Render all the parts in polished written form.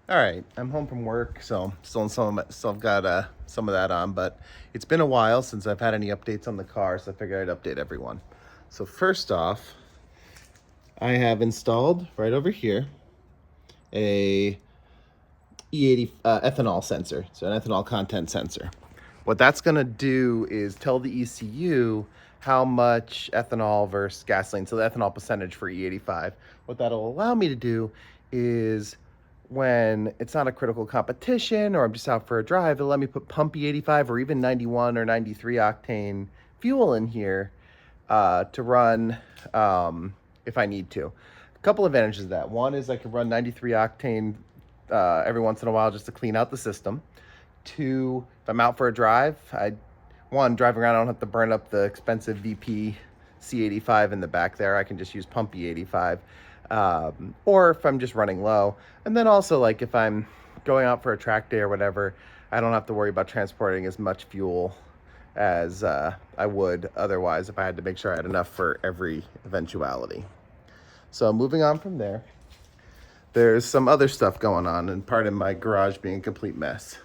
All right, I'm home from work, so still got some of that on, but it's been a while since I've had any updates on the car, so I figured I'd update everyone. So first off, I have installed right over here a E80 ethanol sensor, so an ethanol content sensor. What that's gonna do is tell the ECU how much ethanol versus gasoline, so the ethanol percentage for E85. What that'll allow me to do is when it's not a critical competition or I'm just out for a drive, it'll let me put pump E85 or even 91 or 93 octane fuel in here to run if I need to. A couple advantages of that. One is I can run 93 octane every once in a while just to clean out the system. Two, if I'm out for a drive, driving around, I don't have to burn up the expensive VP C85 in the back there. I can just use pump E85. Or if I'm just running low. And then also, like, if I'm going out for a track day or whatever, I don't have to worry about transporting as much fuel as I would otherwise if I had to make sure I had enough for every eventuality. So moving on from there, there's some other stuff going on, and part of my garage being a complete mess.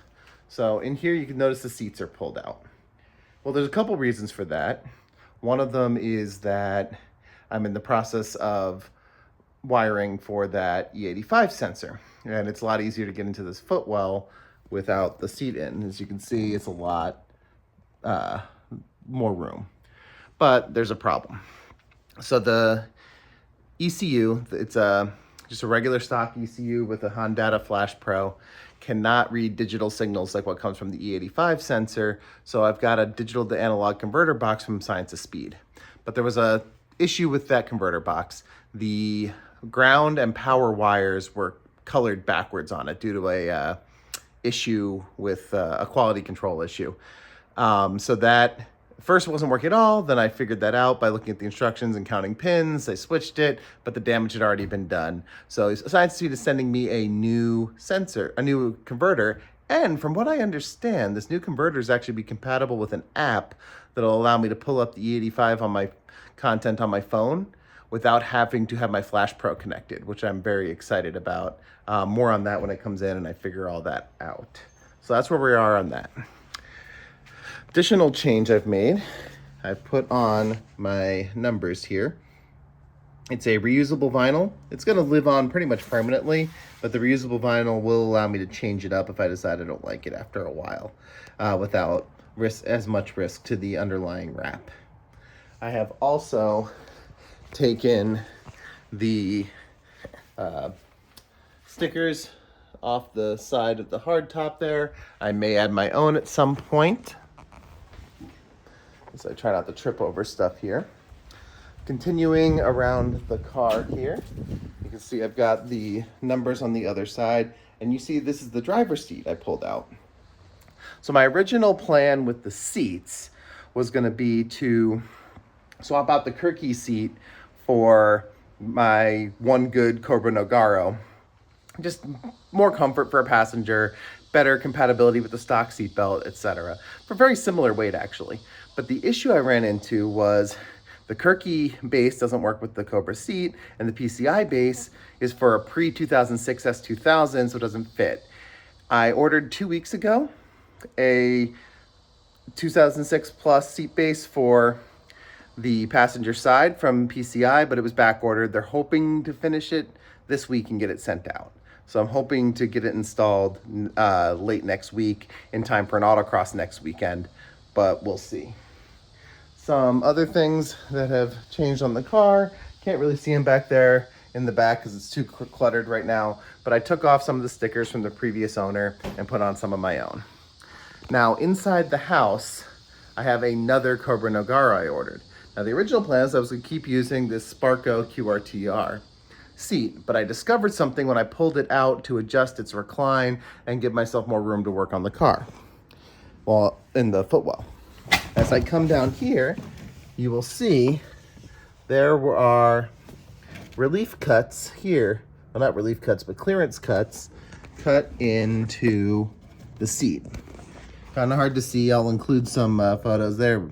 So in here, you can notice the seats are pulled out. Well, there's a couple reasons for that. One of them is that I'm in the process of wiring for that E85 sensor, and it's a lot easier to get into this footwell without the seat in. As you can see, it's a lot more room, but there's a problem. So the ECU, it's just a regular stock ECU with a Honda Flash Pro, cannot read digital signals like what comes from the E85 sensor. So I've got a digital to analog converter box from Science of Speed. But there was a issue with that converter box. The ground and power wires were colored backwards on it due to a issue with a quality control issue. So that first wasn't working at all. Then I figured that out by looking at the instructions and counting pins. I switched it, but the damage had already been done. So Science Speed is sending me a new sensor, a new converter. And from what I understand, this new converter is actually be compatible with an app that'll allow me to pull up the E85 on my content on my phone without having to have my Flash Pro connected, which I'm very excited about. More on that when it comes in and I figure all that out. So that's where we are on that. Additional change I've made, I've put on my numbers here. It's a reusable vinyl. It's gonna live on pretty much permanently, but the reusable vinyl will allow me to change it up if I decide I don't like it after a while, without as much risk to the underlying wrap. I have also taken the stickers off the side of the hard top there. I may add my own at some point. So I try not to trip over stuff here. Continuing around the car here, you can see I've got the numbers on the other side, and you see this is the driver's seat I pulled out. So my original plan with the seats was going to be to swap out the Kirky seat for my One Good Cobra Nogaro. Just more comfort for a passenger, better compatibility with the stock seatbelt, etc. For very similar weight, actually. But the issue I ran into was the Kirky base doesn't work with the Cobra seat, and the PCI base is for a pre-2006 S2000, so it doesn't fit. I ordered 2 weeks ago a 2006 plus seat base for the passenger side from PCI, but it was back ordered. They're hoping to finish it this week and get it sent out. So I'm hoping to get it installed late next week in time for an autocross next weekend, but we'll see. Some other things that have changed on the car. Can't really see them back there in the back because it's too cluttered right now, but I took off some of the stickers from the previous owner and put on some of my own. Now inside the house, I have another Cobra Nogaro I ordered. Now the original plan is I was gonna keep using this Sparco QRTR seat, but I discovered something when I pulled it out to adjust its recline and give myself more room to work on the car, well, in the footwell. As I come down here, you will see there are relief cuts here. Well, not relief cuts, but clearance cuts cut into the seat. Kind of hard to see. I'll include some photos there.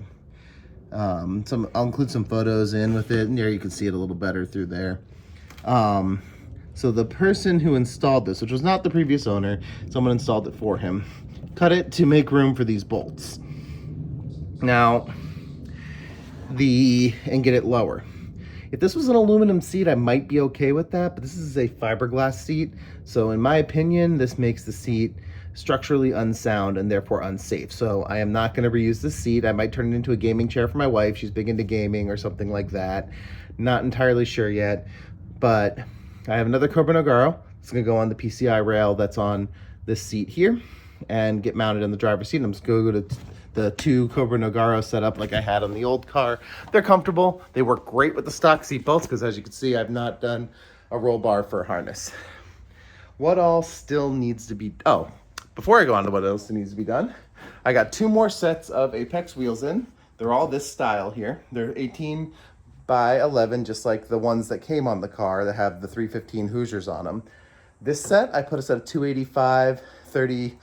I'll include some photos in with it, and there you can see it a little better through there. So the person who installed this, which was not the previous owner, someone installed it for him, cut it to make room for these bolts. Now, and get it lower. If this was an aluminum seat, I might be okay with that, but this is a fiberglass seat. So in my opinion, this makes the seat structurally unsound and therefore unsafe. So I am not going to reuse this seat. I might turn it into a gaming chair for my wife. She's big into gaming or something like that. Not entirely sure yet, but I have another Cobra Nogaro. It's going to go on the PCI rail that's on this seat here and get mounted in the driver's seat. I'm just going to go to the two Cobra Nogaro setup like I had on the old car. They're comfortable. They work great with the stock seat belts because, as you can see, I've not done a roll bar for a harness. What all still needs to be... Oh, before I go on to what else needs to be done, I got 2 more sets of Apex wheels in. They're all this style here. They're 18 by 11, just like the ones that came on the car that have the 315 Hoosiers on them. This set, I put a set of 285 30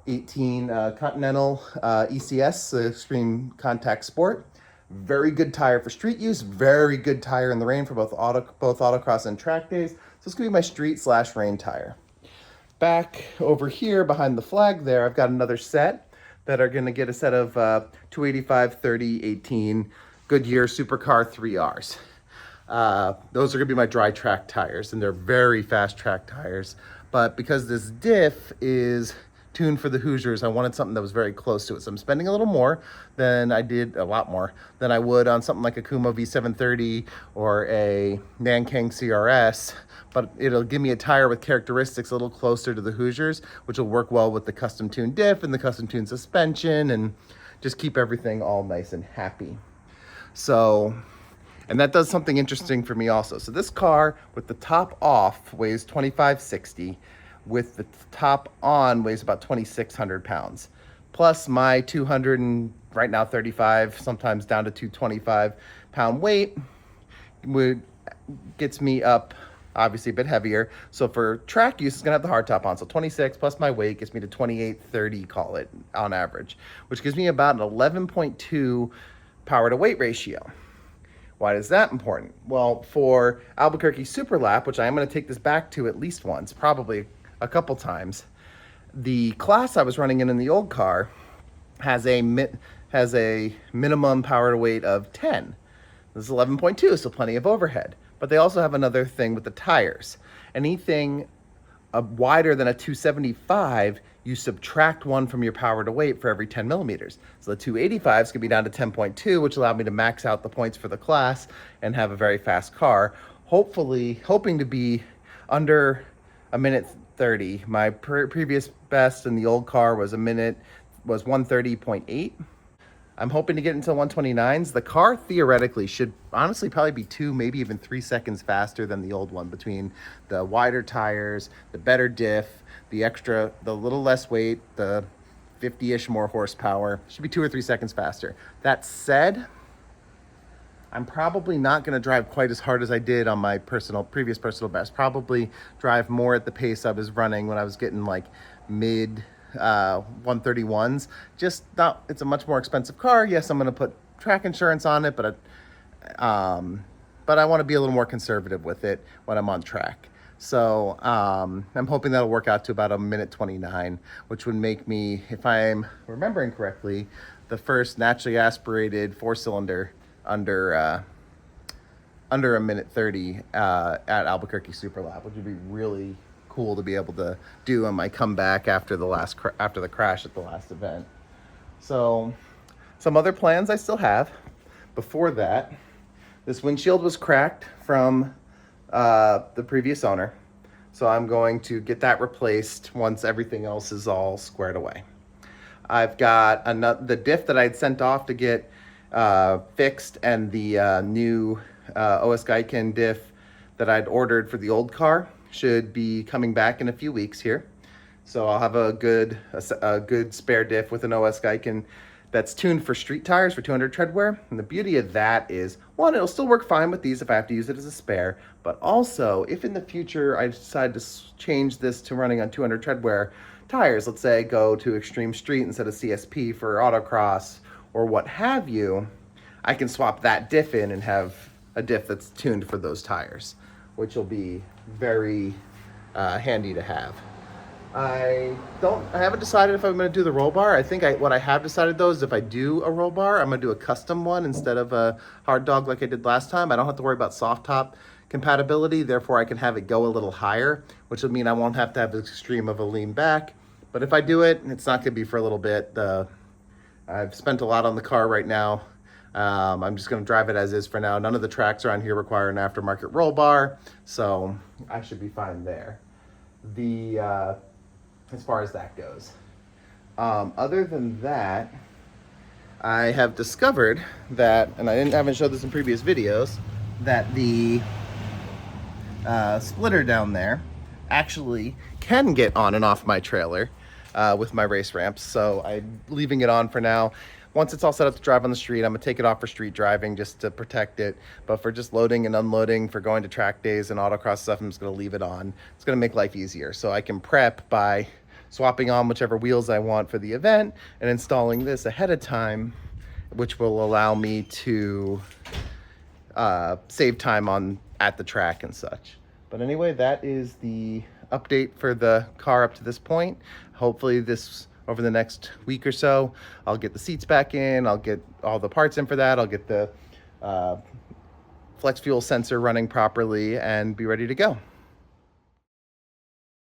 18 Continental ECS, Extreme Contact Sport. Very good tire for street use, very good tire in the rain for both autocross and track days. So it's gonna be my street/rain tire. Back over here behind the flag there, I've got another set that are gonna get a set of 285 30 18 Goodyear Supercar 3Rs. Those are gonna be my dry track tires, and they're very fast track tires. But because this diff is tuned for the Hoosiers, I wanted something that was very close to it. So I'm spending a little more than I did, a lot more than I would on something like a Kuma V730 or a Nankang CRS, but it'll give me a tire with characteristics a little closer to the Hoosiers, which will work well with the custom tuned diff and the custom tuned suspension and just keep everything all nice and happy. So, and that does something interesting for me also. So this car with the top off weighs 2560. With the top on weighs about 2,600 pounds. Plus my 200 and right now 35, sometimes down to 225 pound weight gets me up obviously a bit heavier. So for track use, it's gonna have the hard top on. So 26 plus my weight gets me to 2830, call it on average, which gives me about an 11.2 power to weight ratio. Why is that important? Well, for Albuquerque Super Lap, which I am gonna take this back to at least once, probably a couple times, the class I was running in the old car has a minimum power to weight of 10. This is 11.2, so plenty of overhead. But they also have another thing with the tires. Anything wider than a 275, you subtract 1 from your power to weight for every 10 millimeters. So the 285s could be down to 10.2, which allowed me to max out the points for the class and have a very fast car. Hopefully, hoping to be under a minute 30. My previous best in the old car was 130.8. I'm hoping to get into 129s. The car theoretically should honestly probably be 2, maybe even 3 seconds faster than the old one, between the wider tires, the better diff, the little less weight, the 50-ish more horsepower. Should be 2 or 3 seconds faster. That said, I'm probably not going to drive quite as hard as I did on my previous personal best. Probably drive more at the pace I was running when I was getting like mid 131s. Just not, it's a much more expensive car. Yes, I'm going to put track insurance on it, but I want to be a little more conservative with it when I'm on track. So I'm hoping that'll work out to about a minute 29, which would make me, if I'm remembering correctly, the first naturally aspirated 4-cylinder under a minute 30 at Albuquerque Super Lap, which would be really cool to be able to do on my comeback after the crash at the last event. So some other plans I still have. Before that, this windshield was cracked from the previous owner, so I'm going to get that replaced once everything else is all squared away. I've got the diff that I'd sent off to get fixed, and the new OS Geiken diff that I'd ordered for the old car should be coming back in a few weeks here. So I'll have a good spare diff with an OS Geiken that's tuned for street tires for 200 tread wear. And the beauty of that is, one, it'll still work fine with these if I have to use it as a spare, but also if in the future I decide to change this to running on 200 tread wear tires, let's say go to extreme street instead of CSP for autocross or what have you, I can swap that diff in and have a diff that's tuned for those tires, which will be very handy to have. I haven't decided if I'm going to do the roll bar. I think what I have decided though is if I do a roll bar, I'm going to do a custom one instead of a hard dog like I did last time. I don't have to worry about soft top compatibility, therefore I can have it go a little higher, which would mean I won't have to have as extreme of a lean back. But if I do it, it's not going to be for a little bit. I've spent a lot on the car right now. I'm just going to drive it as is for now. None of the tracks around here require an aftermarket roll bar, so I should be fine there. As far as that goes. Other than that, I have discovered that, and I haven't showed this in previous videos, that the splitter down there actually can get on and off my trailer with my race ramps. So I'm leaving it on for now. Once it's all set up to drive on the street, I'm gonna take it off for street driving just to protect it. But for just loading and unloading, for going to track days and autocross stuff, I'm just gonna leave it on. It's gonna make life easier. So I can prep by swapping on whichever wheels I want for the event and installing this ahead of time, which will allow me to save time at the track and such. But anyway, that is the update for the car up to this point. Hopefully over the next week or so, I'll get the seats back in, I'll get all the parts in for that, I'll get the flex fuel sensor running properly and be ready to go.